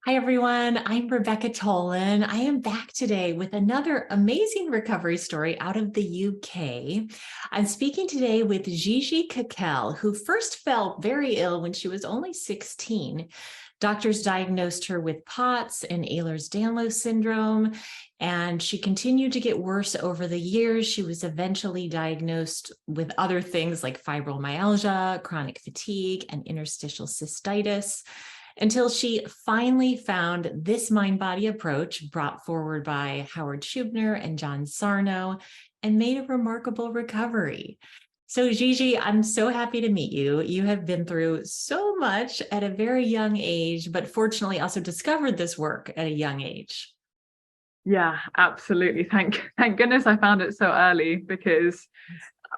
Hi, everyone. I'm Rebecca Tolin. I am back today with another amazing recovery story out of the UK. I'm speaking today with Gigi Cockell, who first felt very ill when she was only 16. Doctors diagnosed her with POTS and Ehlers-Danlos syndrome, and she continued to get worse over the years. She was eventually diagnosed with other things like fibromyalgia, chronic fatigue, and interstitial cystitis, until she finally found this mind-body approach brought forward by Howard Schubner and John Sarno and made a remarkable recovery. So Gigi, I'm so happy to meet you. You have been through so much at a very young age, but fortunately also discovered this work at a young age. Yeah, absolutely. Thank goodness I found it so early because,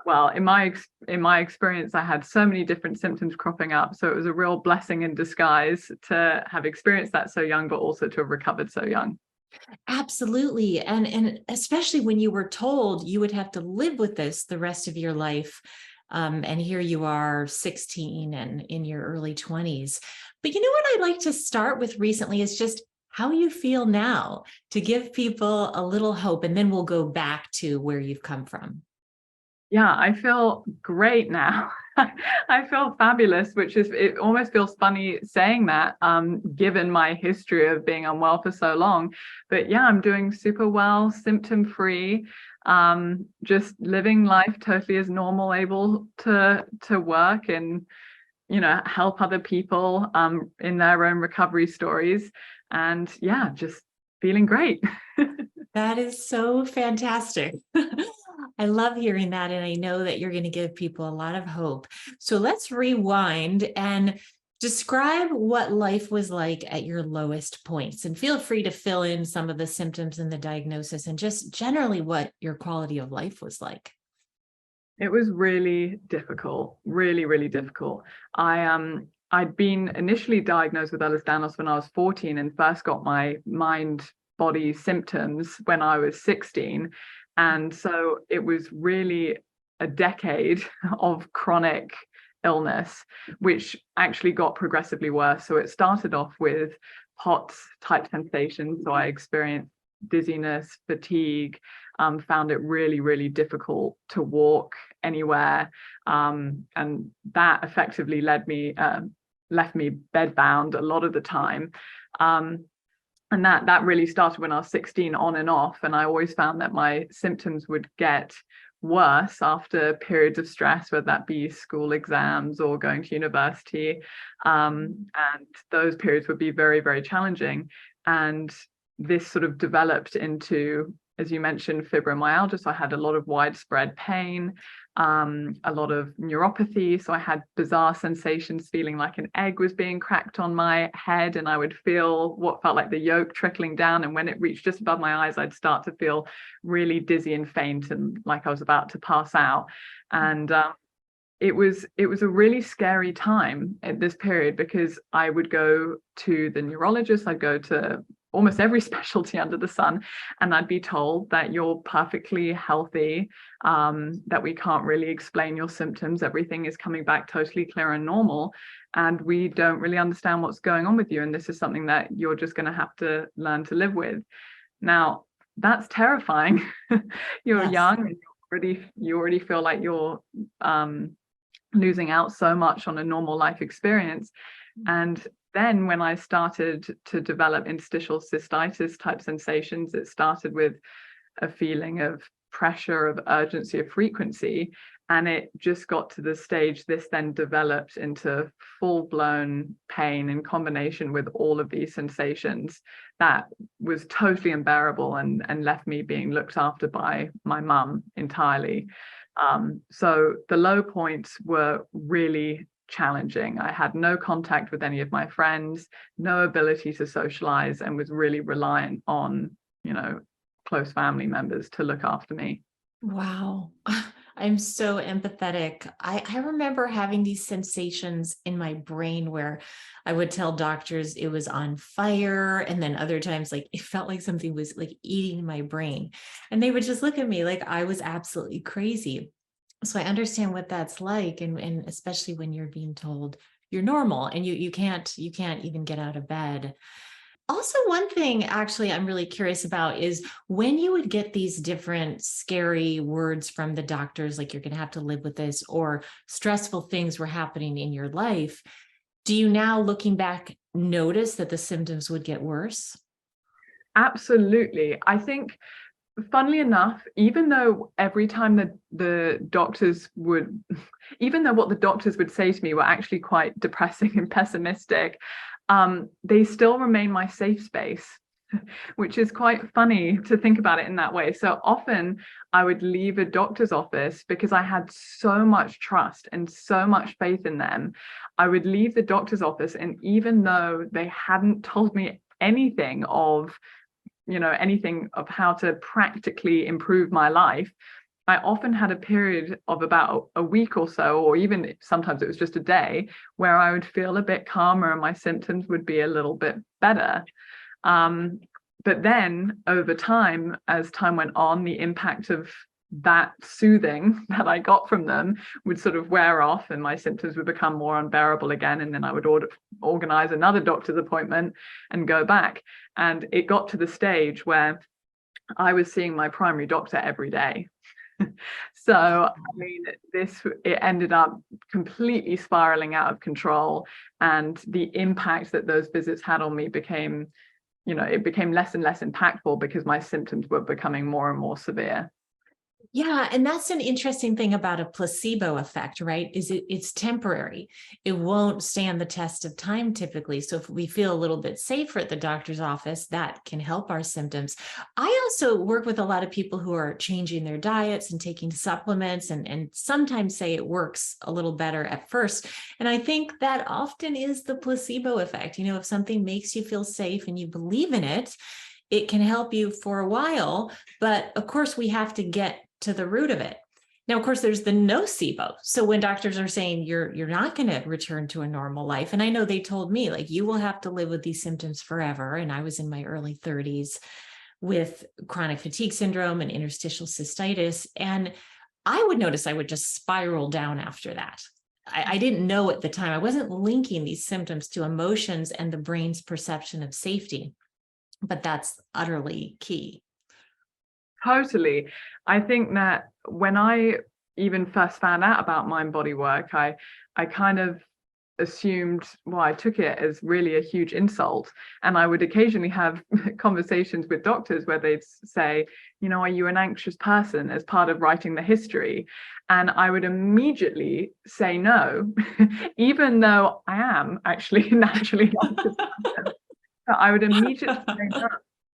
well, in my experience, I had so many different symptoms cropping up. So it was a real blessing in disguise to have experienced that so young, but also to have recovered so young. Absolutely. And especially when you were told you would have to live with this the rest of your life. And here you are 16 and in your early 20s. But you know what I'd like to start with recently is just how you feel now, to give people a little hope, and then we'll go back to where you've come from. Yeah, I feel great now. I feel fabulous, which is, it almost feels funny saying that, given my history of being unwell for so long. But yeah, I'm doing super well, symptom-free, just living life totally as normal, able to work and, help other people in their own recovery stories. And yeah, just feeling great. That is so fantastic. I love hearing that. And I know that you're going to give people a lot of hope. So let's rewind and describe what life was like at your lowest points. And feel free to fill in some of the symptoms and the diagnosis and just generally what your quality of life was like. It was really difficult, really, really difficult. I'd been initially diagnosed with Ehlers-Danlos when I was 14 and first got my mind body symptoms when I was 16. And so it was really a decade of chronic illness, which actually got progressively worse. So it started off with POTS type sensations. So I experienced dizziness, fatigue, found it really, really difficult to walk anywhere. And that effectively left me bedbound a lot of the time. And that really started when I was 16 on and off. And I always found that my symptoms would get worse after periods of stress, whether that be school exams or going to university. And those periods would be very, very challenging. And this sort of developed into, as you mentioned, fibromyalgia. So I had a lot of widespread pain, a lot of neuropathy. So I had bizarre sensations, feeling like an egg was being cracked on my head, and I would feel what felt like the yolk trickling down. And when it reached just above my eyes, I'd start to feel really dizzy and faint and like I was about to pass out. And it was a really scary time at this period because I would go to the neurologist, I'd go to almost every specialty under the sun, and I'd be told that you're perfectly healthy, that we can't really explain your symptoms, everything is coming back totally clear and normal, and we don't really understand what's going on with you, and this is something that you're just going to have to learn to live with. Now, that's terrifying. You're Yes. young and you already feel like you're losing out so much on a normal life experience. And then when I started to develop interstitial cystitis type sensations, it started with a feeling of pressure, of urgency, of frequency. And it just got to the stage, this then developed into full-blown pain in combination with all of these sensations that was totally unbearable and left me being looked after by my mum entirely. So the low points were really challenging. I had no contact with any of my friends, no ability to socialize, and was really reliant on, close family members to look after me. Wow. I'm so empathetic. I remember having these sensations in my brain where I would tell doctors it was on fire. And then other times, like, it felt like something was like eating my brain. And they would just look at me like I was absolutely crazy. So I understand what that's like. And especially when you're being told you're normal and you can't even get out of bed. Also, one thing actually I'm really curious about is when you would get these different scary words from the doctors, like you're going to have to live with this, or stressful things were happening in your life, do you now, looking back, notice that the symptoms would get worse? Absolutely. I think, funnily enough, even though every time the doctors would, even though what the doctors would say to me were actually quite depressing and pessimistic, they still remain my safe space, which is quite funny to think about it in that way. So often I would leave a doctor's office because I had so much trust and so much faith in them. I would leave the doctor's office, and even though they hadn't told me anything of, anything of how to practically improve my life, I often had a period of about a week or so, or even sometimes it was just a day, where I would feel a bit calmer and my symptoms would be a little bit better. But then over time, as time went on, the impact of that soothing that I got from them would sort of wear off, and my symptoms would become more unbearable again. And then I would organize another doctor's appointment and go back. And it got to the stage where I was seeing my primary doctor every day. So, I mean, it ended up completely spiraling out of control. And the impact that those visits had on me became, it became less and less impactful because my symptoms were becoming more and more severe. Yeah, and that's an interesting thing about a placebo effect, right? Is it's temporary. It won't stand the test of time typically. So if we feel a little bit safer at the doctor's office, that can help our symptoms. I also work with a lot of people who are changing their diets and taking supplements, and sometimes say it works a little better at first. And I think that often is the placebo effect. If something makes you feel safe and you believe in it, it can help you for a while. But of course, we have to get to the root of it. Now, of course, there's the nocebo. So when doctors are saying you're not going to return to a normal life, and I know they told me, like, you will have to live with these symptoms forever. And I was in my early 30s with chronic fatigue syndrome and interstitial cystitis. And I would notice I would just spiral down after that. I didn't know at the time. I wasn't linking these symptoms to emotions and the brain's perception of safety, but that's utterly key. Totally. I think that when I even first found out about mind body work, I kind of assumed, well, I took it as really a huge insult. And I would occasionally have conversations with doctors where they'd say, are you an anxious person, as part of writing the history? And I would immediately say no, even though I am actually naturally an anxious person. But I would immediately say no.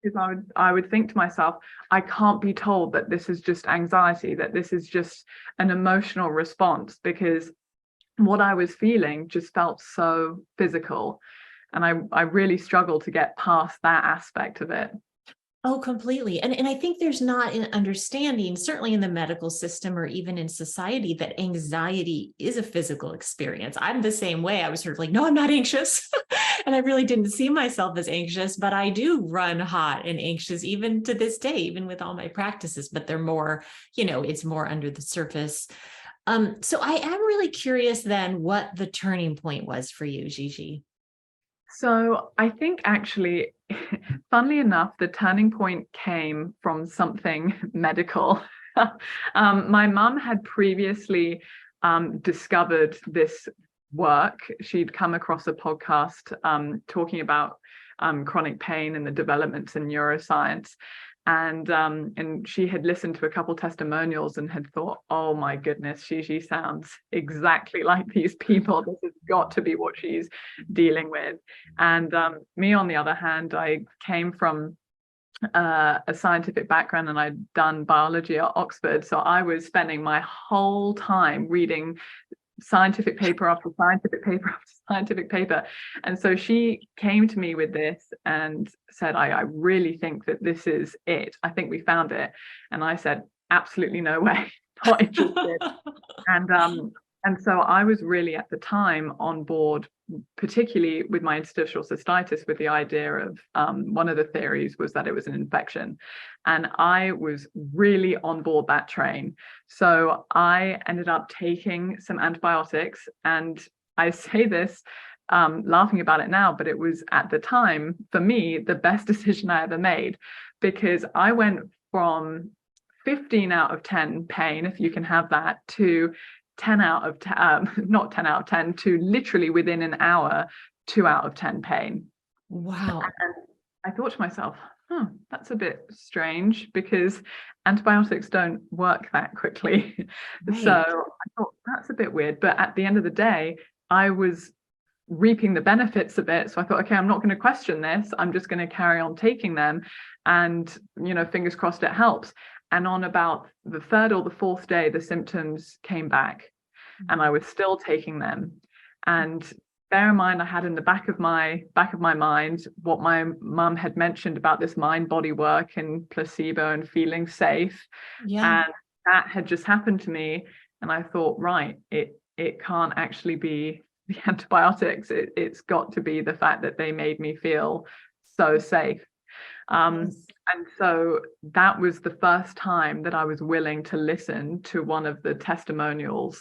Because I would think to myself, I can't be told that this is just anxiety, that this is just an emotional response, because what I was feeling just felt so physical. And I really struggled to get past that aspect of it. Oh, completely. And I think there's not an understanding, certainly in the medical system or even in society, that anxiety is a physical experience. I'm the same way. I was sort of like, no, I'm not anxious. And I really didn't see myself as anxious, but I do run hot and anxious even to this day, even with all my practices, but they're more, it's more under the surface. So I am really curious then what the turning point was for you, Gigi. So I think actually, funnily enough, the turning point came from something medical. My mum had previously discovered this work. She'd come across a podcast talking about chronic pain and the developments in neuroscience. And she had listened to a couple testimonials and had thought, oh my goodness, Gigi sounds exactly like these people. This has got to be what she's dealing with. And me, on the other hand, I came from a scientific background, and I'd done biology at Oxford. So I was spending my whole time reading scientific paper after scientific paper after scientific paper. And so she came to me with this and said, I really think that this is it. I think we found it. And I said, absolutely no way, not interested. And so I was really at the time on board, particularly with my interstitial cystitis, with the idea of one of the theories was that it was an infection. And I was really on board that train. So I ended up taking some antibiotics. And I say this laughing about it now, but it was at the time, for me, the best decision I ever made, because I went from 15 out of 10 pain, if you can have that, to 10 out of 10, not 10 out of 10, to literally within an hour, 2 out of 10 pain. Wow. And I thought to myself, that's a bit strange, because antibiotics don't work that quickly. Right. So I thought that's a bit weird. But at the end of the day, I was reaping the benefits of it. So I thought, okay, I'm not going to question this. I'm just going to carry on taking them. And, fingers crossed it helps. And on about the third or the fourth day, the symptoms came back, and I was still taking them. And bear in mind, I had in the back of my mind what my mum had mentioned about this mind-body work and placebo and feeling safe. Yeah. And that had just happened to me. And I thought, right, it can't actually be the antibiotics. It's got to be the fact that they made me feel so safe. Yes. And so that was the first time that I was willing to listen to one of the testimonials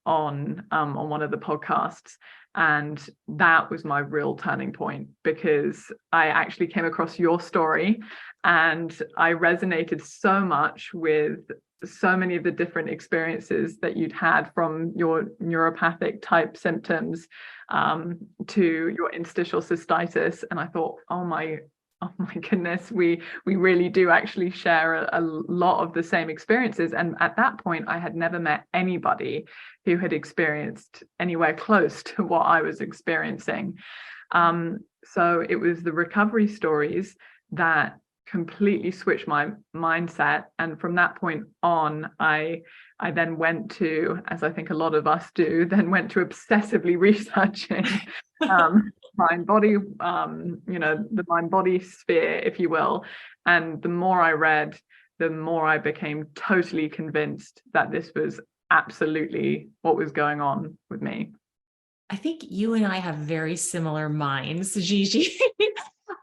on one of the podcasts. And that was my real turning point, because I actually came across your story and I resonated so much with so many of the different experiences that you'd had, from your neuropathic type symptoms to your interstitial cystitis. And I thought, oh my goodness, we really do actually share a lot of the same experiences. And at that point, I had never met anybody who had experienced anywhere close to what I was experiencing. So it was the recovery stories that completely switched my mindset. And from that point on, I then went to, as I think a lot of us do, obsessively researching mind body, the mind body sphere, if you will. And the more I read, the more I became totally convinced that this was absolutely what was going on with me. I think you and I have very similar minds, Gigi.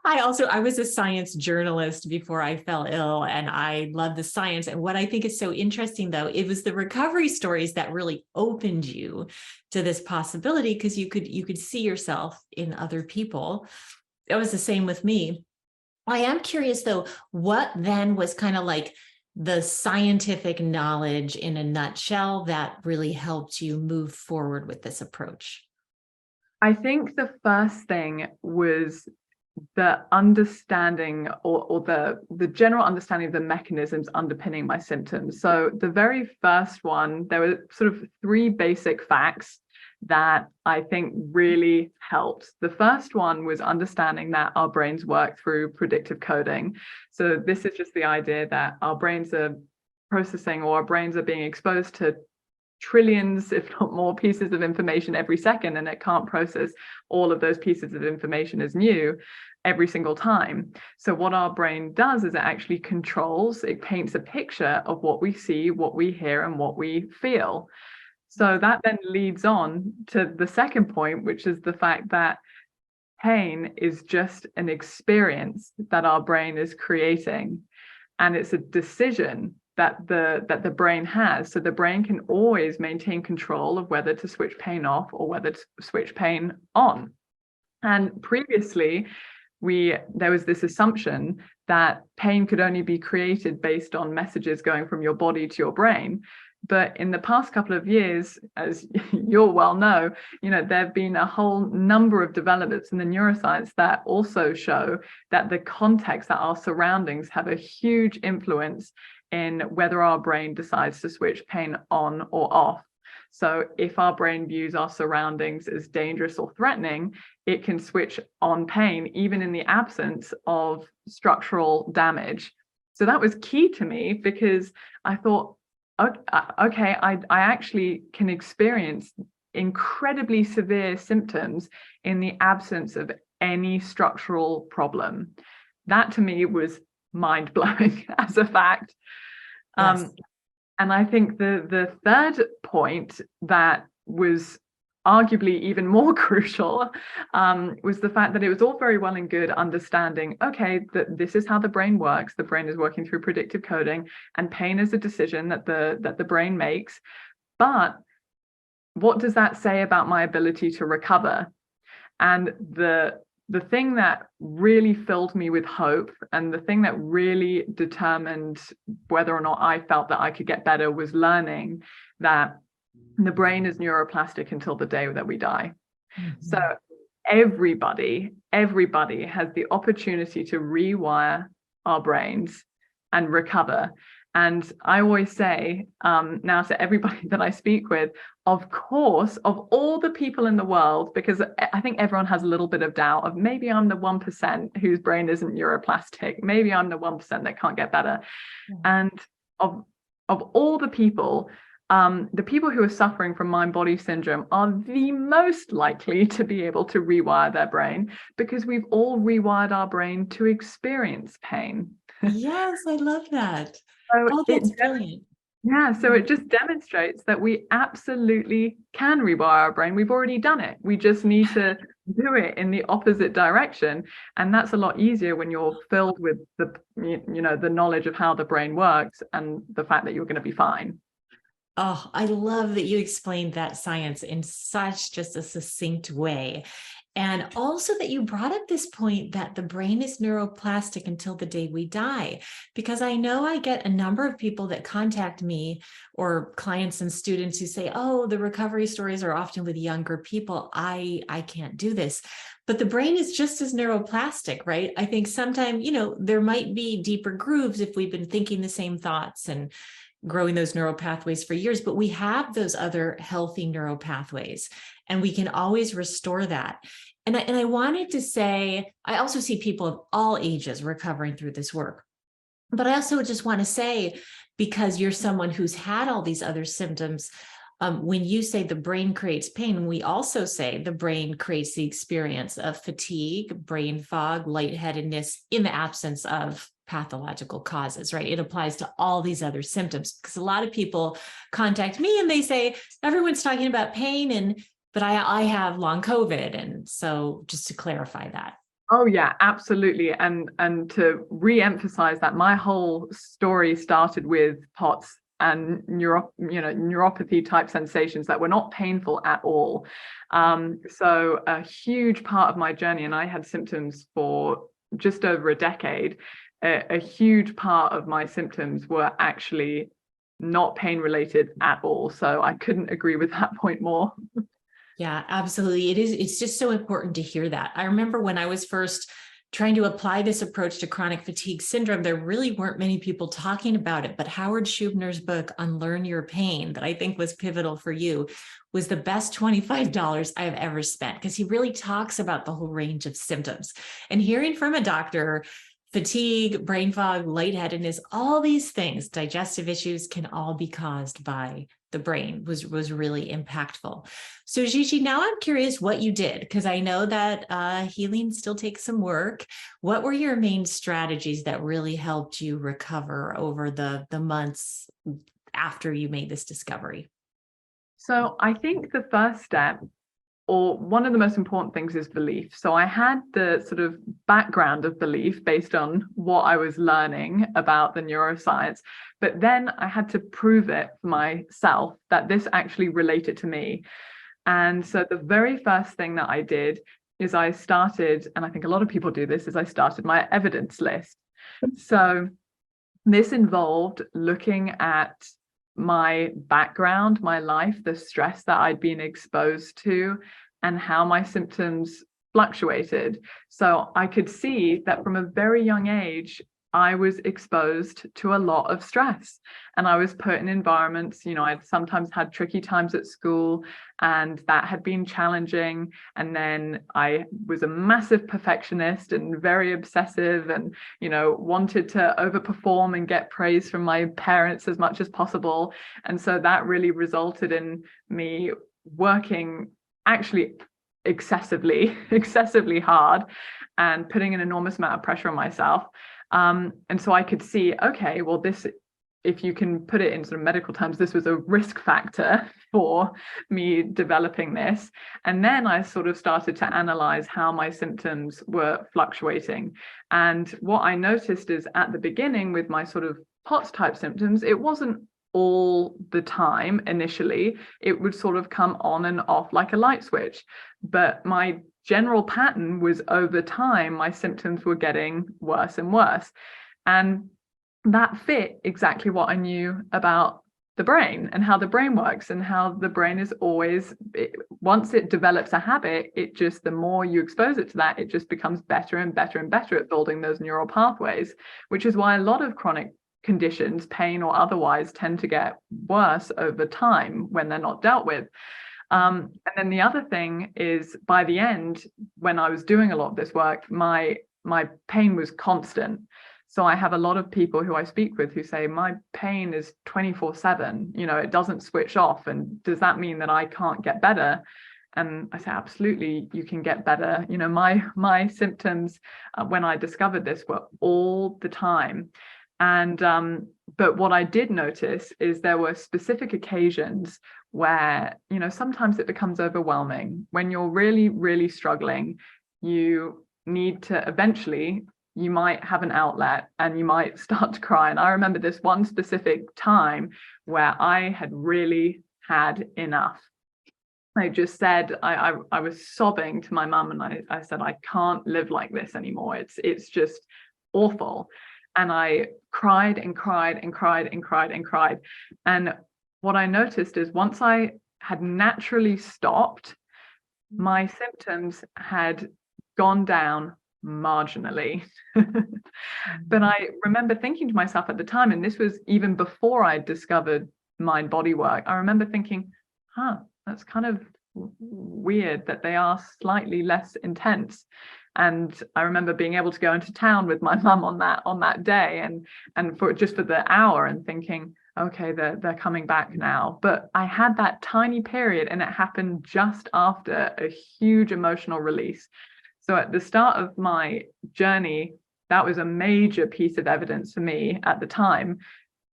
I was a science journalist before I fell ill, and I love the science. And what I think is so interesting, though, it was the recovery stories that really opened you to this possibility, because you could see yourself in other people. It was the same with me. I am curious, though, what then was kind of like the scientific knowledge in a nutshell that really helped you move forward with this approach? I think the first thing was the understanding, or the general understanding of the mechanisms underpinning my symptoms. So the very first one, there were sort of 3 basic facts that I think really helped. The first one was understanding that our brains work through predictive coding. So this is just the idea that our brains are processing, or our brains are being exposed to trillions, if not more, pieces of information every second, and it can't process all of those pieces of information as new every single time. So what our brain does is it actually controls, it paints a picture of what we see, what we hear, and what we feel. So that then leads on to the second point, which is the fact that pain is just an experience that our brain is creating, and it's a decision that the brain has. So the brain can always maintain control of whether to switch pain off or whether to switch pain on. And previously, there was this assumption that pain could only be created based on messages going from your body to your brain. But in the past couple of years, as you'll well know, there have been a whole number of developments in the neuroscience that also show that the context, that our surroundings, have a huge influence in whether our brain decides to switch pain on or off. So if our brain views our surroundings as dangerous or threatening, it can switch on pain, even in the absence of structural damage. So that was key to me, because I thought, okay, I actually can experience incredibly severe symptoms in the absence of any structural problem. That to me was mind-blowing as a fact. Yes. And I think the third point that was arguably even more crucial was the fact that it was all very well and good understanding, okay, that this is how the brain works. The brain is working through predictive coding, and pain is a decision that the brain makes. But what does that say about my ability to recover? And the thing that really filled me with hope, and the thing that really determined whether or not I felt that I could get better, was learning that the brain is neuroplastic until the day that we die. Mm-hmm. So everybody has the opportunity to rewire our brains and recover. And I always say now to everybody that I speak with, of course, of all the people in the world, because I think everyone has a little bit of doubt of maybe I'm the 1% whose brain isn't neuroplastic, maybe I'm the 1% that can't get better. Mm-hmm. And of all the people who are suffering from mind-body syndrome are the most likely to be able to rewire their brain, because we've all rewired our brain to experience pain. Yes, I love that. So that's brilliant. Yeah, so it just demonstrates that we absolutely can rewire our brain. We've already done it. We just need to do it in the opposite direction. And that's a lot easier when you're filled with the knowledge of how the brain works and the fact that you're going to be fine. Oh, I love that you explained that science in such just a succinct way. And also that you brought up this point that the brain is neuroplastic until the day we die, because I know I get a number of people that contact me, or clients and students who say, oh, the recovery stories are often with younger people. I can't do this. But the brain is just as neuroplastic, right? I think sometimes, there might be deeper grooves if we've been thinking the same thoughts and growing those neural pathways for years, but we have those other healthy neural pathways, and we can always restore that. And I wanted to say, I also see people of all ages recovering through this work, but I also just want to say, because you're someone who's had all these other symptoms, when you say the brain creates pain, we also say the brain creates the experience of fatigue, brain fog, lightheadedness in the absence of pathological causes, right? It applies to all these other symptoms, because a lot of people contact me and they say, everyone's talking about pain, but I have long COVID. And so just to clarify that. Oh yeah, absolutely. And to re-emphasize that my whole story started with POTS and neuropathy type sensations that were not painful at all. So a huge part of my journey, and I had symptoms for just over a decade, a huge part of my symptoms were actually not pain related at all. So I couldn't agree with that point more. Yeah, absolutely. It is. It's just so important to hear that. I remember when I was first trying to apply this approach to chronic fatigue syndrome, there really weren't many people talking about it, but Howard Schubner's book, Unlearn Your Pain, that I think was pivotal for you, was the best $25 I have ever spent, because he really talks about the whole range of symptoms. And hearing from a doctor, fatigue, brain fog, lightheadedness, all these things, digestive issues, can all be caused by the brain, was really impactful. So Gigi, now I'm curious what you did, because I know that healing still takes some work. What were your main strategies that really helped you recover over the months after you made this discovery? So I think the first step, or one of the most important things, is belief. So I had the sort of background of belief based on what I was learning about the neuroscience, but then I had to prove it for myself that this actually related to me. And so the very first thing that I did is I started, and I think a lot of people do this, is I started my evidence list. So this involved looking at my background, my life, the stress that I'd been exposed to, and how my symptoms fluctuated. So I could see that from a very young age, I was exposed to a lot of stress, and I was put in environments, I'd sometimes had tricky times at school, and that had been challenging. And then I was a massive perfectionist and very obsessive, and, wanted to overperform and get praise from my parents as much as possible. And so that really resulted in me working actually excessively hard and putting an enormous amount of pressure on myself. And so I could see, okay, well, this, if you can put it in sort of medical terms, this was a risk factor for me developing this. And then I sort of started to analyze how my symptoms were fluctuating. And what I noticed is, at the beginning with my sort of POTS type symptoms, it wasn't all the time initially. It would sort of come on and off like a light switch. But my general pattern was over time, my symptoms were getting worse and worse. And that fit exactly what I knew about the brain and how the brain works, and how the brain is always, once it develops a habit, it just, the more you expose it to that, it just becomes better and better and better at building those neural pathways, which is why a lot of chronic conditions, pain or otherwise, tend to get worse over time when they're not dealt with. And then the other thing is, by the end, when I was doing a lot of this work, my pain was constant. So I have a lot of people who I speak with who say, my pain is 24/7, it doesn't switch off. And does that mean that I can't get better? And I say, absolutely, you can get better. My symptoms when I discovered this were all the time. And but what I did notice is there were specific occasions where, sometimes it becomes overwhelming. When you're really, really struggling, you need to eventually, you might have an outlet and you might start to cry. And I remember this one specific time where I had really had enough. I just said, I was sobbing to my mum, and I said, I can't live like this anymore. It's just awful. And I cried and cried and cried and cried and cried. And what I noticed is, once I had naturally stopped, my symptoms had gone down marginally. But I remember thinking to myself at the time, and this was even before I discovered mind body work, I remember thinking, that's kind of weird that they are slightly less intense. And I remember being able to go into town with my mum on that day, and for the hour, and thinking, okay, they're coming back now. But I had that tiny period, and it happened just after a huge emotional release. So at the start of my journey, that was a major piece of evidence for me at the time.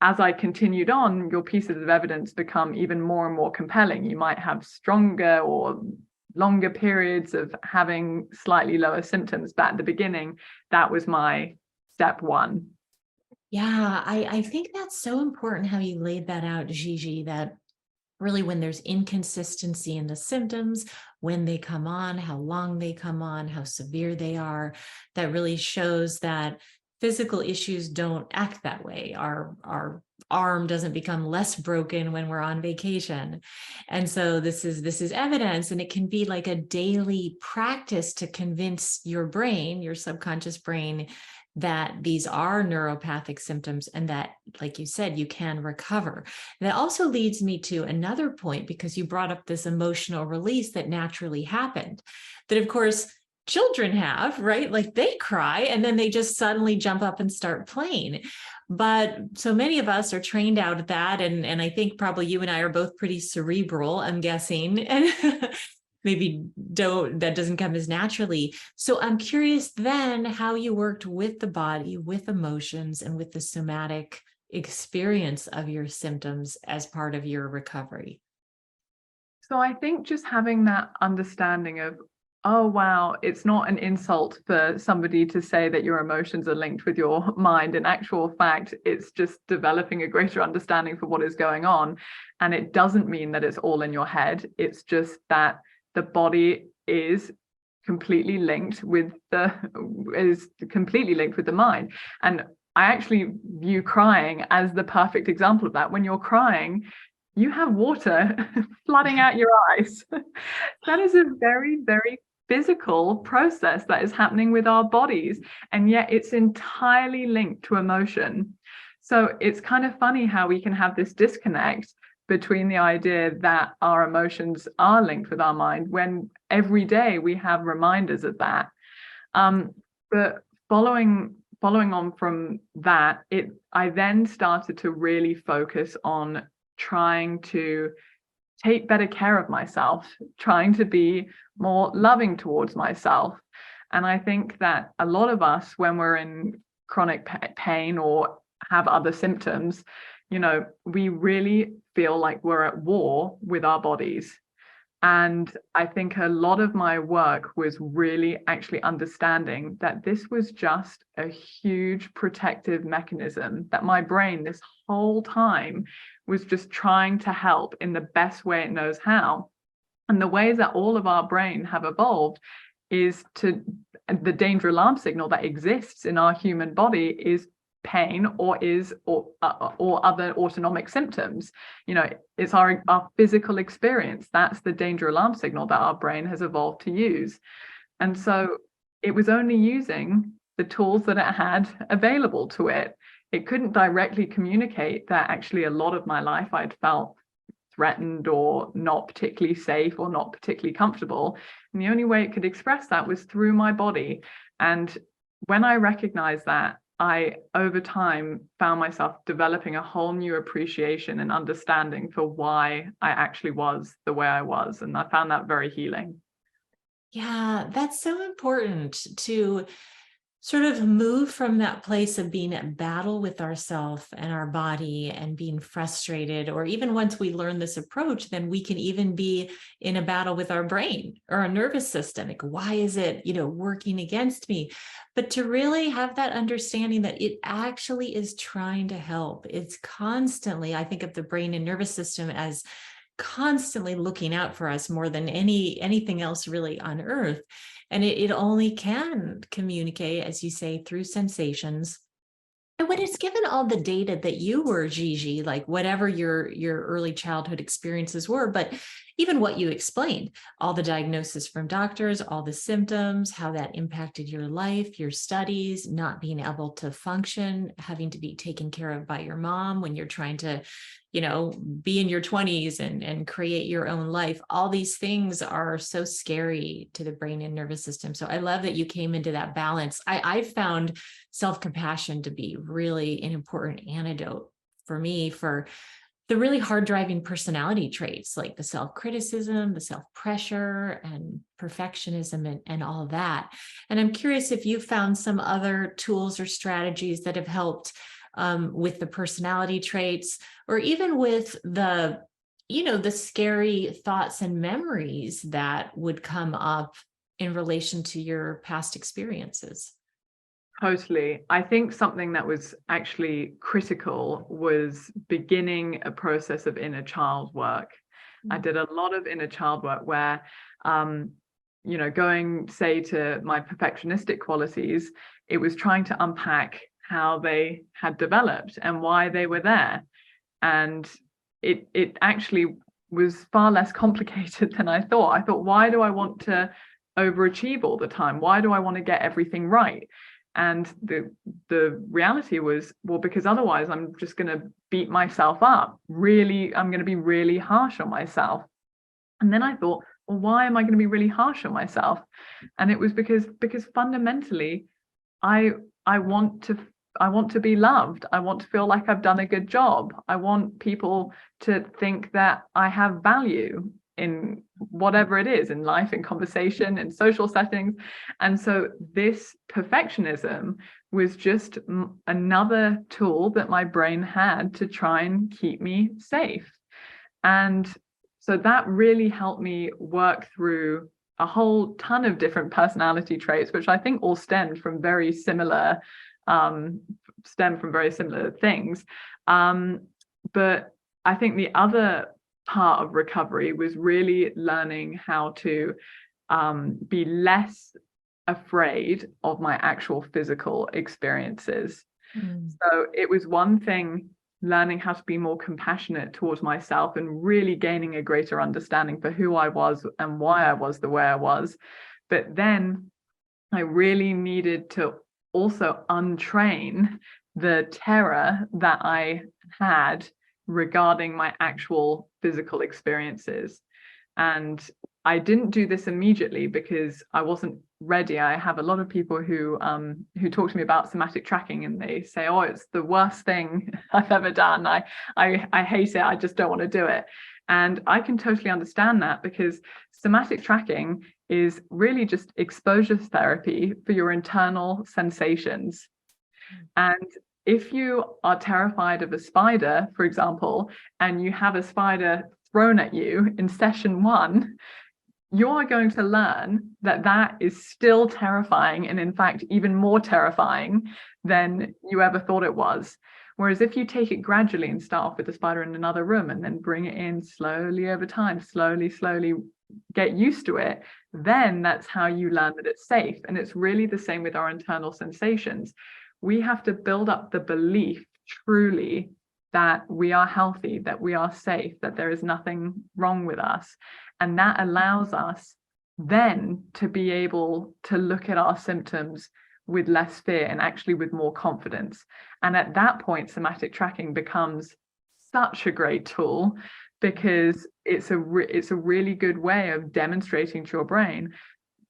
As I continued on, your pieces of evidence become even more and more compelling. You might have stronger or longer periods of having slightly lower symptoms, but at the beginning, that was my step one. Yeah, I think that's so important how you laid that out, Gigi, that really when there's inconsistency in the symptoms, when they come on, how long they come on, how severe they are, that really shows that physical issues don't act that way. Our arm doesn't become less broken when we're on vacation. And so this is evidence, and it can be like a daily practice to convince your brain, your subconscious brain, that these are neuropathic symptoms, and that, like you said, you can recover. And that also leads me to another point, because you brought up this emotional release that naturally happened, that of course children have, right? Like they cry and then they just suddenly jump up and start playing. But so many of us are trained out of that. And I think probably you and I are both pretty cerebral, I'm guessing. And maybe that doesn't come as naturally. So I'm curious then how you worked with the body, with emotions, and with the somatic experience of your symptoms as part of your recovery. So I think just having that understanding of, oh, wow, it's not an insult for somebody to say that your emotions are linked with your mind. In actual fact, it's just developing a greater understanding for what is going on. And it doesn't mean that it's all in your head. It's just that the body is completely linked with the mind. And I actually view crying as the perfect example of that. When you're crying, you have water flooding out your eyes. That is a very, very physical process that is happening with our bodies, and yet it's entirely linked to emotion. So it's kind of funny how we can have this disconnect between the idea that our emotions are linked with our mind, when every day we have reminders of that. But following on from that, I then started to really focus on trying to take better care of myself, trying to be more loving towards myself. And I think that a lot of us, when we're in chronic pain or have other symptoms, we really feel like we're at war with our bodies. And I think a lot of my work was really actually understanding that this was just a huge protective mechanism, that my brain this whole time was just trying to help in the best way it knows how. And the ways that all of our brain have evolved the danger alarm signal that exists in our human body is pain or other autonomic symptoms. It's our physical experience. That's the danger alarm signal that our brain has evolved to use. And so it was only using the tools that it had available to it. It couldn't directly communicate that actually a lot of my life I'd felt threatened or not particularly safe or not particularly comfortable. And the only way it could express that was through my body. And when I recognized that, I, over time, found myself developing a whole new appreciation and understanding for why I actually was the way I was. And I found that very healing. Yeah, that's so important to sort of move from that place of being at battle with ourselves and our body and being frustrated, or even once we learn this approach, then we can even be in a battle with our brain or our nervous system. Like, why is it, working against me? But to really have that understanding that it actually is trying to help. It's constantly, I think of the brain and nervous system as constantly looking out for us more than anything else really on earth. And it only can communicate, as you say, through sensations. And when it's given all the data that you were, Gigi, like whatever your early childhood experiences were, but even what you explained, all the diagnosis from doctors, all the symptoms, how that impacted your life, your studies, not being able to function, having to be taken care of by your mom when you're trying to, be in your 20s and create your own life. All these things are so scary to the brain and nervous system. So I love that you came into that balance. I've found self-compassion to be really an important antidote for me for the really hard driving personality traits like the self-criticism, the self-pressure, and perfectionism, and all of that. And I'm curious if you found some other tools or strategies that have helped with the personality traits, or even with the scary thoughts and memories that would come up in relation to your past experiences. Totally. I think something that was actually critical was beginning a process of inner child work. I did a lot of inner child work where, going, say, to my perfectionistic qualities, it was trying to unpack how they had developed and why they were there. And it actually was far less complicated than I thought. I thought, why do I want to overachieve all the time? Why do I want to get everything right? And the reality was, well, because otherwise I'm just going to beat myself up. Really, I'm going to be really harsh on myself. And then I thought, well, why am I going to be really harsh on myself? And it was because fundamentally, I want to be loved. I want to feel like I've done a good job. I want people to think that I have value in whatever it is, in life, in conversation, in social settings. And so this perfectionism was just another tool that my brain had to try and keep me safe. And so that really helped me work through a whole ton of different personality traits, which I think all stem from very similar things. But I think the other part of recovery was really learning how to be less afraid of my actual physical experiences. So it was one thing learning how to be more compassionate towards myself and really gaining a greater understanding for who I was and why I was the way I was. But then I really needed to also untrain the terror that I had regarding my actual physical experiences. And I didn't do this immediately because I wasn't ready. I have a lot of people who talk to me about somatic tracking, and they say, oh, it's the worst thing I've ever done. I hate it. I just don't want to do it. And I can totally understand that, because somatic tracking is really just exposure therapy for your internal sensations. And if you are terrified of a spider, for example, and you have a spider thrown at you in session 1, you are going to learn that that is still terrifying, and in fact, even more terrifying than you ever thought it was. Whereas if you take it gradually and start off with the spider in another room and then bring it in slowly over time, slowly get used to it, then that's how you learn that it's safe. And it's really the same with our internal sensations. We have to build up the belief truly that we are healthy, that we are safe, that there is nothing wrong with us. And that allows us then to be able to look at our symptoms with less fear and actually with more confidence. And at that point, somatic tracking becomes such a great tool, because it's a really good way of demonstrating to your brain,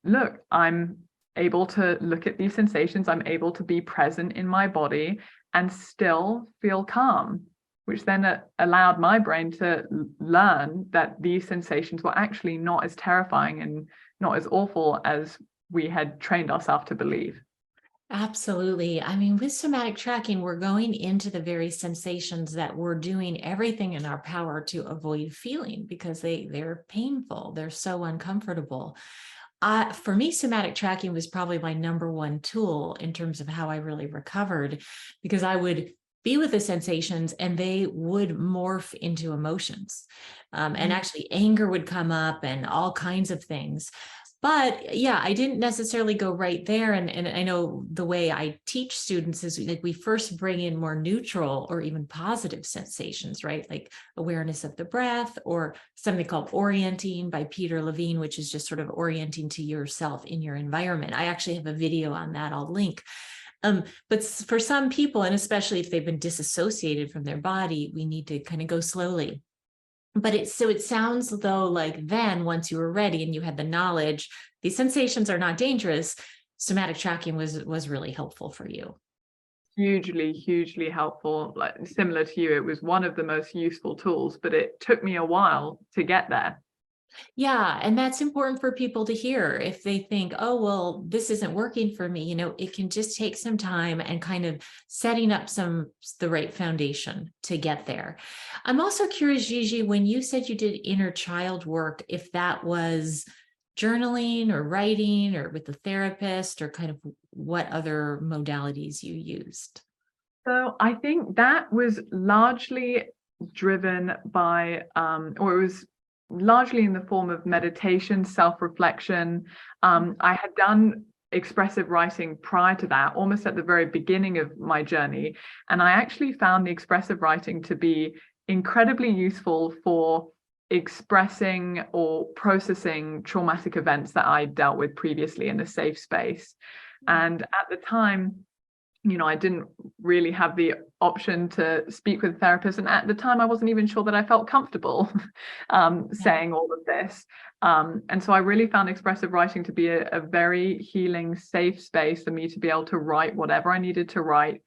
look, I'm able to look at these sensations, I'm able to be present in my body and still feel calm, which then allowed my brain to learn that these sensations were actually not as terrifying and not as awful as we had trained ourselves to believe. Absolutely. I mean, with somatic tracking, we're going into the very sensations that we're doing everything in our power to avoid feeling, because they're painful. They're so uncomfortable. For me, somatic tracking was probably my number one tool in terms of how I really recovered, because I would be with the sensations and they would morph into emotions. And actually anger would come up and all kinds of things. But yeah, I didn't necessarily go right there. And I know the way I teach students is like we first bring in more neutral or even positive sensations, right? Like awareness of the breath, or something called orienting by Peter Levine, which is just sort of orienting to yourself in your environment. I actually have a video on that I'll link. But for some people, and especially if they've been disassociated from their body, we need to kind of go slowly. But it sounds though like then once you were ready and you had the knowledge, these sensations are not dangerous, somatic tracking was really helpful for you. Hugely helpful. Like, similar to you, it was one of the most useful tools, but it took me a while to get there. Yeah, and that's important for people to hear. If they think, oh, well, this isn't working for me, it can just take some time and kind of setting up the right foundation to get there. I'm also curious, Gigi, when you said you did inner child work, if that was journaling or writing or with a therapist, or kind of what other modalities you used. So I think that was largely driven by, or it was largely in the form of meditation, self-reflection. I had done expressive writing prior to that, almost at the very beginning of my journey. And I actually found the expressive writing to be incredibly useful for expressing or processing traumatic events that I dealt with previously in a safe space. And at the time, I didn't really have the option to speak with a therapist. And at the time, I wasn't even sure that I felt comfortable saying all of this. And so I really found expressive writing to be a very healing, safe space for me to be able to write whatever I needed to write,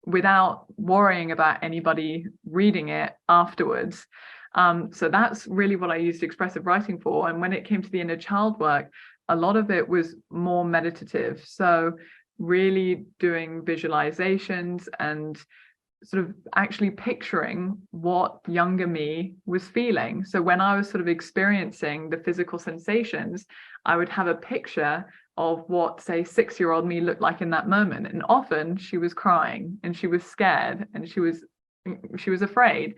without worrying about anybody reading it afterwards. So that's really what I used expressive writing for. And when it came to the inner child work, a lot of it was more meditative. So really doing visualizations and sort of actually picturing what younger me was feeling. So when I was sort of experiencing the physical sensations, I would have a picture of what, say, 6-year-old me looked like in that moment. And often she was crying and she was scared and she was afraid.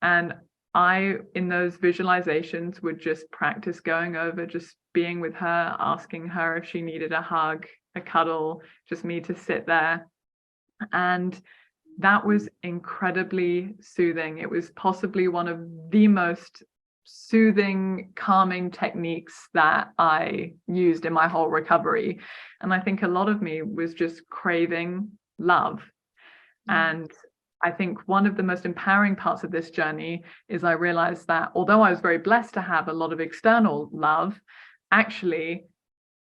And I, in those visualizations, would just practice going over, just being with her, asking her if she needed a hug, a cuddle, just me to sit there. And that was incredibly soothing. It was possibly one of the most soothing, calming techniques that I used in my whole recovery. And I think a lot of me was just craving love. And I think one of the most empowering parts of this journey is I realized that although I was very blessed to have a lot of external love, actually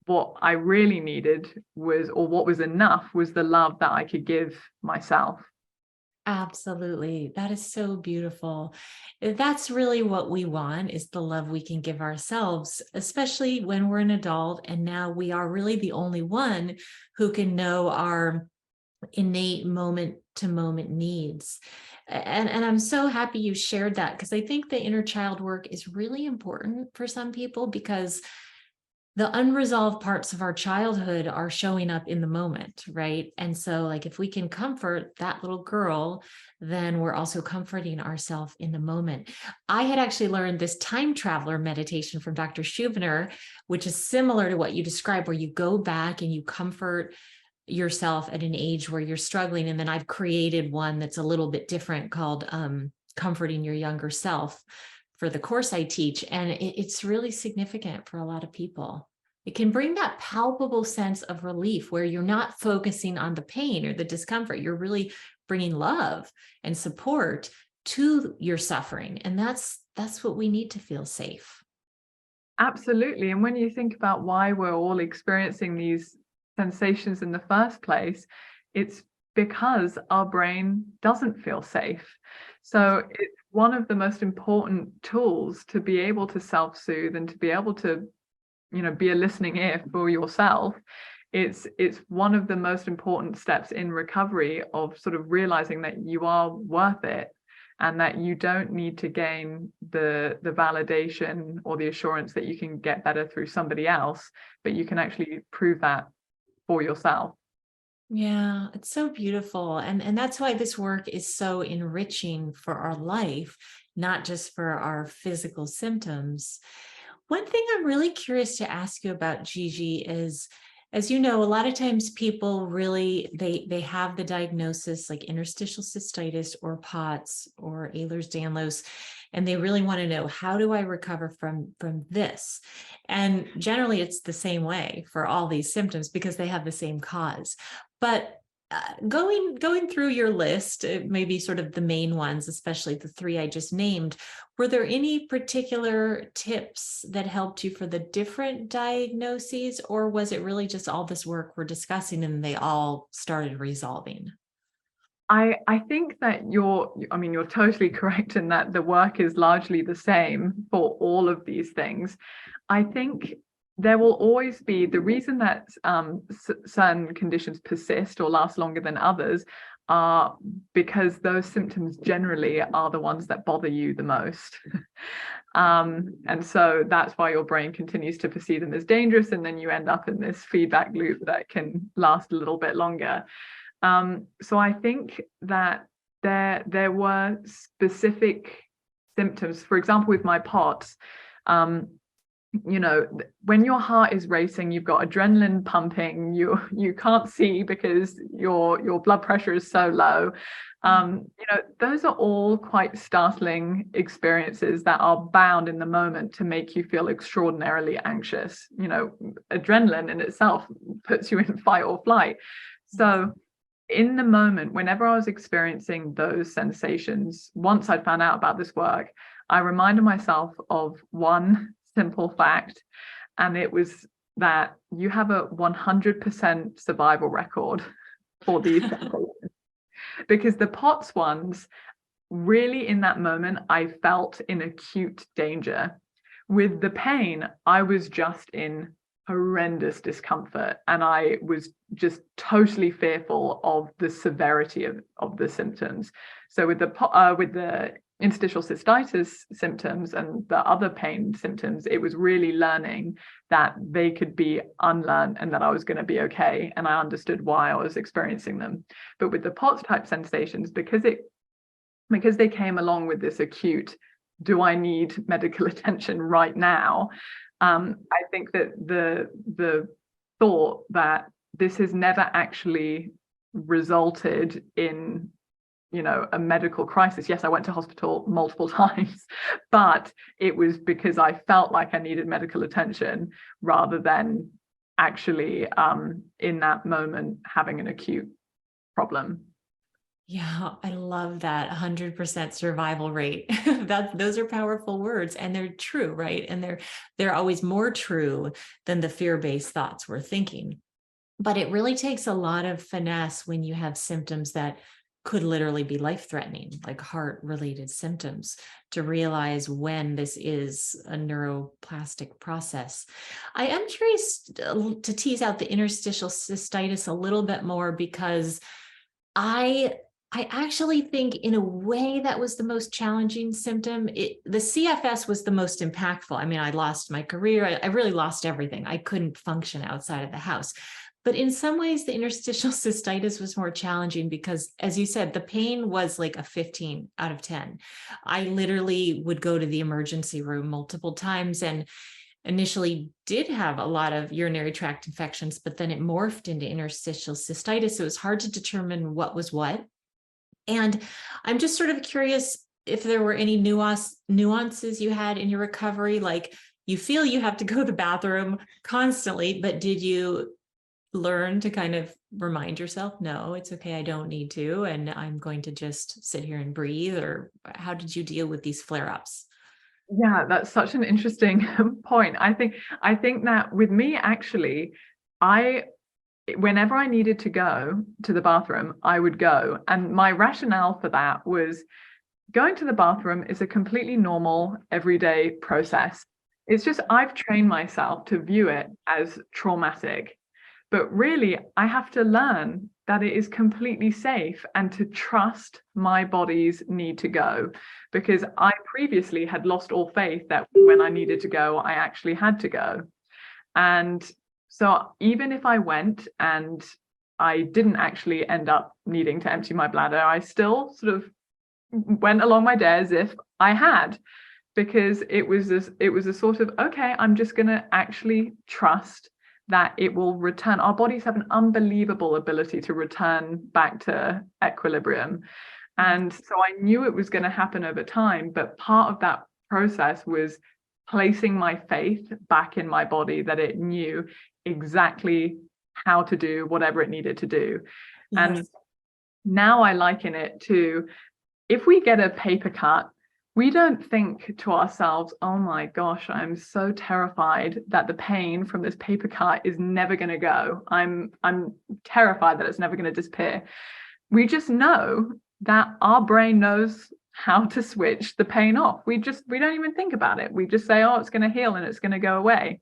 what I really needed was, or what was enough, was the love that I could give myself. Absolutely. That is so beautiful. That's really what we want, is the love we can give ourselves, especially when we're an adult. And now we are really the only one who can know our innate moment to moment needs. And I'm so happy you shared that, because I think the inner child work is really important for some people, because the unresolved parts of our childhood are showing up in the moment, right? And so, like, if we can comfort that little girl, then we're also comforting ourselves in the moment. I had actually learned this time traveler meditation from Dr. Schubiner, which is similar to what you described, where you go back and you comfort yourself at an age where you're struggling. And then I've created one that's a little bit different called Comforting Your Younger Self for the course I teach. And it's really significant for a lot of people. It can bring that palpable sense of relief where you're not focusing on the pain or the discomfort. You're really bringing love and support to your suffering. And that's what we need to feel safe. Absolutely. And when you think about why we're all experiencing these sensations in the first place, it's because our brain doesn't feel safe. So it's one of the most important tools to be able to self-soothe and to be able to, be a listening ear for yourself. It's one of the most important steps in recovery of sort of realizing that you are worth it and that you don't need to gain the validation or the assurance that you can get better through somebody else, but you can actually prove that for yourself. Yeah, it's so beautiful. And that's why this work is so enriching for our life, not just for our physical symptoms. One thing I'm really curious to ask you about, Gigi, is, as you know, a lot of times people really, they have the diagnosis like interstitial cystitis or POTS or Ehlers-Danlos, and they really want to know, how do I recover from this? And generally it's the same way for all these symptoms because they have the same cause. But going through your list, maybe sort of the main ones, especially the three I just named, were there any particular tips that helped you for the different diagnoses, or was it really just all this work we're discussing and they all started resolving? I think that you're totally correct in that the work is largely the same for all of these things. I think there will always be the reason that certain conditions persist or last longer than others are because those symptoms generally are the ones that bother you the most. And so that's why your brain continues to perceive them as dangerous, and then you end up in this feedback loop that can last a little bit longer. So I think that there were specific symptoms. For example, with my POTS, when your heart is racing, you've got adrenaline pumping, you can't see because your blood pressure is so low. Those are all quite startling experiences that are bound in the moment to make you feel extraordinarily anxious. Adrenaline in itself puts you in fight or flight. So in the moment, whenever I was experiencing those sensations, once I'd found out about this work, I reminded myself of one simple fact, and it was that you have a 100% survival record for these sensations. Because the POTS ones, really in that moment, I felt in acute danger. With the pain, I was just in horrendous discomfort, and I was just totally fearful of the severity of the symptoms. So with the interstitial cystitis symptoms and the other pain symptoms, it was really learning that they could be unlearned and that I was going to be okay, and I understood why I was experiencing them. But with the POTS type sensations, because they came along with this acute, do I need medical attention right now? I think that the thought that this has never actually resulted in a medical crisis. Yes, I went to hospital multiple times, but it was because I felt like I needed medical attention rather than actually in that moment having an acute problem. Yeah, I love that 100% survival rate. Those are powerful words, and they're true, right? And they're always more true than the fear-based thoughts we're thinking. But it really takes a lot of finesse when you have symptoms that could literally be life-threatening, like heart-related symptoms, to realize when this is a neuroplastic process. I am curious to tease out the interstitial cystitis a little bit more, because I I actually think in a way that was the most challenging symptom. The CFS was the most impactful. I mean, I lost my career. I really lost everything. I couldn't function outside of the house. But in some ways, the interstitial cystitis was more challenging because, as you said, the pain was like a 15 out of 10. I literally would go to the emergency room multiple times and initially did have a lot of urinary tract infections, but then it morphed into interstitial cystitis. So it was hard to determine what was what. And I'm just sort of curious if there were any nuances you had in your recovery, like you feel you have to go to the bathroom constantly, but did you learn to kind of remind yourself, no, it's okay, I don't need to, and I'm going to just sit here and breathe? Or how did you deal with these flare-ups? Yeah, that's such an interesting point. I think that with me, actually, whenever I needed to go to the bathroom, I would go. And my rationale for that was going to the bathroom is a completely normal, everyday process. It's just I've trained myself to view it as traumatic. But really, I have to learn that it is completely safe and to trust my body's need to go. Because I previously had lost all faith that when I needed to go, I actually had to go. And so even if I went and I didn't actually end up needing to empty my bladder, I still sort of went along my day as if I had, because it was a sort of, okay, I'm just going to actually trust that it will return. Our bodies have an unbelievable ability to return back to equilibrium. And so I knew it was going to happen over time, but part of that process was placing my faith back in my body that it knew exactly how to do whatever it needed to do. Yes. And now I liken it to, if we get a paper cut, we don't think to ourselves, oh my gosh, I'm so terrified that the pain from this paper cut is never going to go. I'm terrified that it's never going to disappear. We just know that our brain knows how to switch the pain off. We don't even think about it. We just say, oh, it's going to heal and it's going to go away.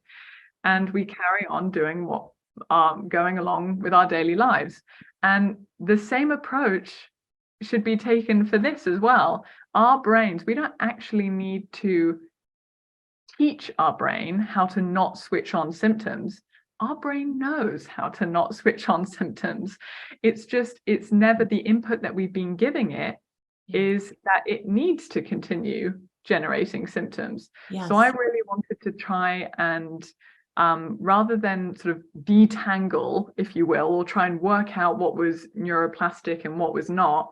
And we carry on doing what going along with our daily lives. And the same approach should be taken for this as well. Our brains, we don't actually need to teach our brain how to not switch on symptoms. Our brain knows how to not switch on symptoms. It's never the input that we've been giving it is that it needs to continue generating symptoms. Yes. So I really wanted to try and rather than sort of detangle, if you will, or try and work out what was neuroplastic and what was not,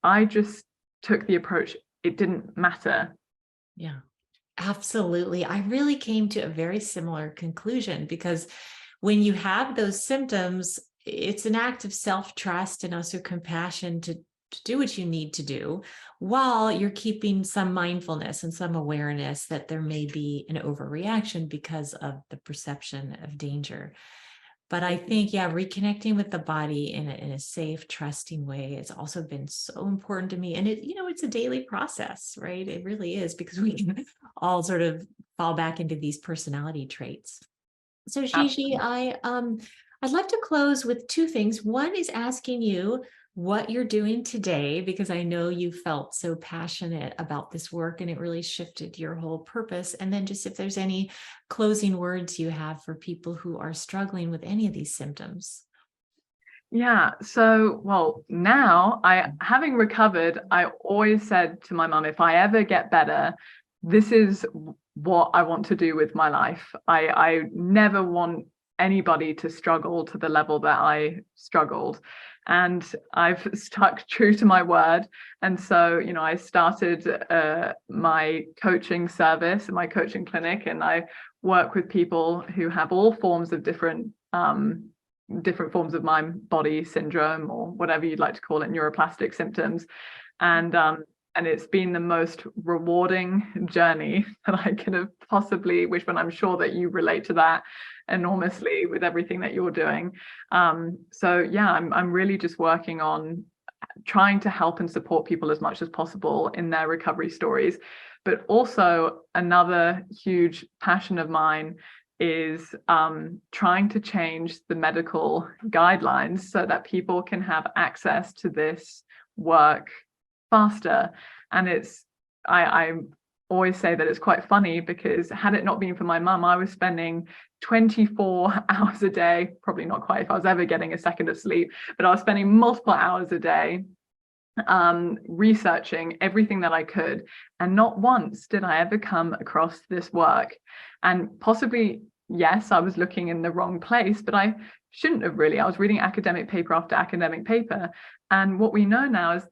I just took the approach, it didn't matter. Yeah, absolutely. I really came to a very similar conclusion, because when you have those symptoms, it's an act of self-trust and also compassion to do what you need to do, while you're keeping some mindfulness and some awareness that there may be an overreaction because of the perception of danger. But I think, yeah, reconnecting with the body in a safe, trusting way has also been so important to me. And it's a daily process, right? It really is, because we can all sort of fall back into these personality traits. So Gigi, I'd love to close with two things. One is asking you what you're doing today, because I know you felt so passionate about this work and it really shifted your whole purpose. And then just if there's any closing words you have for people who are struggling with any of these symptoms. Yeah, so, well, now having recovered, I always said to my mum, if I ever get better, this is what I want to do with my life. I never want anybody to struggle to the level that I struggled. And I've stuck true to my word. And so, I started my coaching service, my coaching clinic, and I work with people who have all forms of different forms of mind body syndrome, or whatever you'd like to call it, neuroplastic symptoms. And it's been the most rewarding journey that I could have possibly wished, but I'm sure that you relate to that enormously with everything that you're doing. So yeah, I'm really just working on trying to help and support people as much as possible in their recovery stories. But also another huge passion of mine is trying to change the medical guidelines so that people can have access to this work faster. And I always say that it's quite funny, because had it not been for my mum, I was spending 24 hours a day, probably not quite if I was ever getting a second of sleep, but I was spending multiple hours a day researching everything that I could, and not once did I ever come across this work. And possibly, yes, I was looking in the wrong place, but I shouldn't have really. I was reading academic paper after academic paper, and what we know now is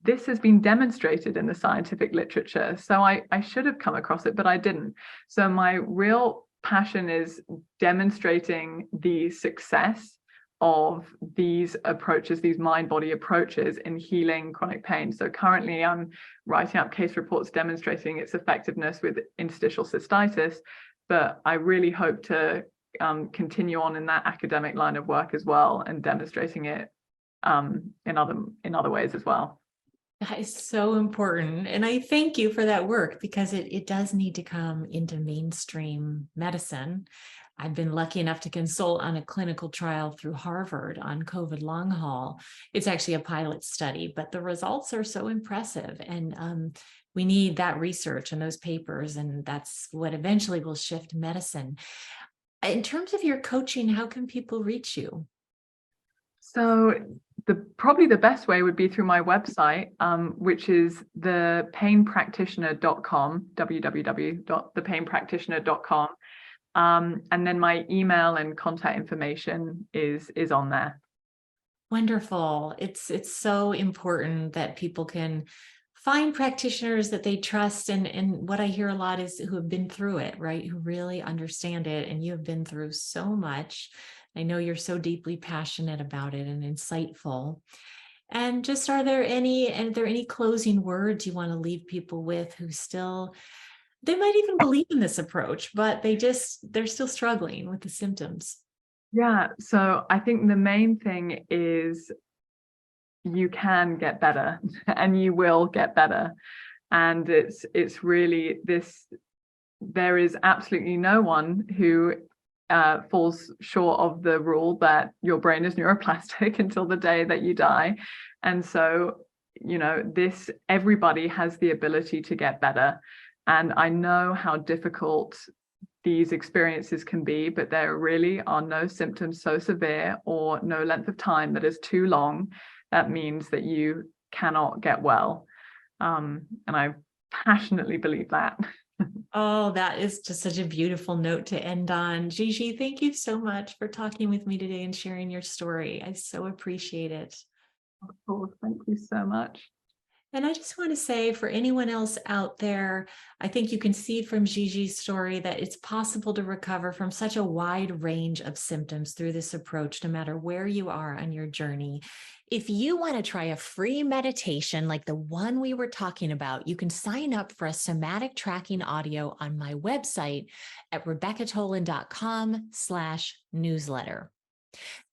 this has been demonstrated in the scientific literature. So I should have come across it, but I didn't. So my real passion is demonstrating the success of these approaches, these mind-body approaches in healing chronic pain. So currently I'm writing up case reports demonstrating its effectiveness with interstitial cystitis, but I really hope to continue on in that academic line of work as well, and demonstrating it in other ways as well. That is so important. And I thank you for that work, because it does need to come into mainstream medicine. I've been lucky enough to consult on a clinical trial through Harvard on COVID long haul. It's actually a pilot study, but the results are so impressive. And we need that research and those papers, and that's what eventually will shift medicine. In terms of your coaching, how can people reach you? So probably the best way would be through my website, which is thepainpractitioner.com, www.thepainpractitioner.com. And then my email and contact information is on there. Wonderful. It's so important that people can find practitioners that they trust. And what I hear a lot is who have been through it, right? Who really understand it. And you have been through so much. I know you're so deeply passionate about it and insightful. And just, are there any closing words you want to leave people with who still, they might even believe in this approach, but they're still struggling with the symptoms? Yeah, so I think the main thing is you can get better, and you will get better. And it's really this, there is absolutely no one who falls short of the rule that your brain is neuroplastic until the day that you die. And so, everybody has the ability to get better. And I know how difficult these experiences can be, but there really are no symptoms so severe or no length of time that is too long that means that you cannot get well. And I passionately believe that. Oh, that is just such a beautiful note to end on. Gigi, thank you so much for talking with me today and sharing your story. I so appreciate it. Of course, thank you so much. And I just want to say, for anyone else out there, I think you can see from Gigi's story that it's possible to recover from such a wide range of symptoms through this approach, no matter where you are on your journey. If you want to try a free meditation like the one we were talking about, you can sign up for a somatic tracking audio on my website at rebeccatolin.com/newsletter.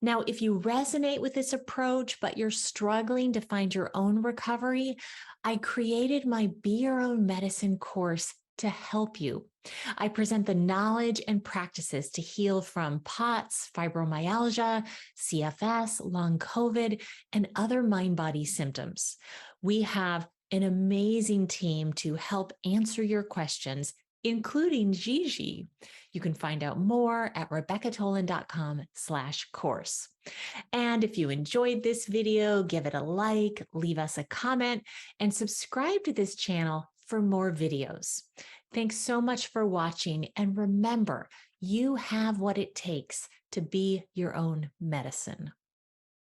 Now, if you resonate with this approach, but you're struggling to find your own recovery, I created my Be Your Own Medicine course to help you. I present the knowledge and practices to heal from POTS, fibromyalgia, CFS, long COVID, and other mind-body symptoms. We have an amazing team to help answer your questions, including Gigi. You can find out more at rebeccatolin.com/course. And if you enjoyed this video, give it a like, leave us a comment, and subscribe to this channel for more videos. Thanks so much for watching. And remember, you have what it takes to be your own medicine.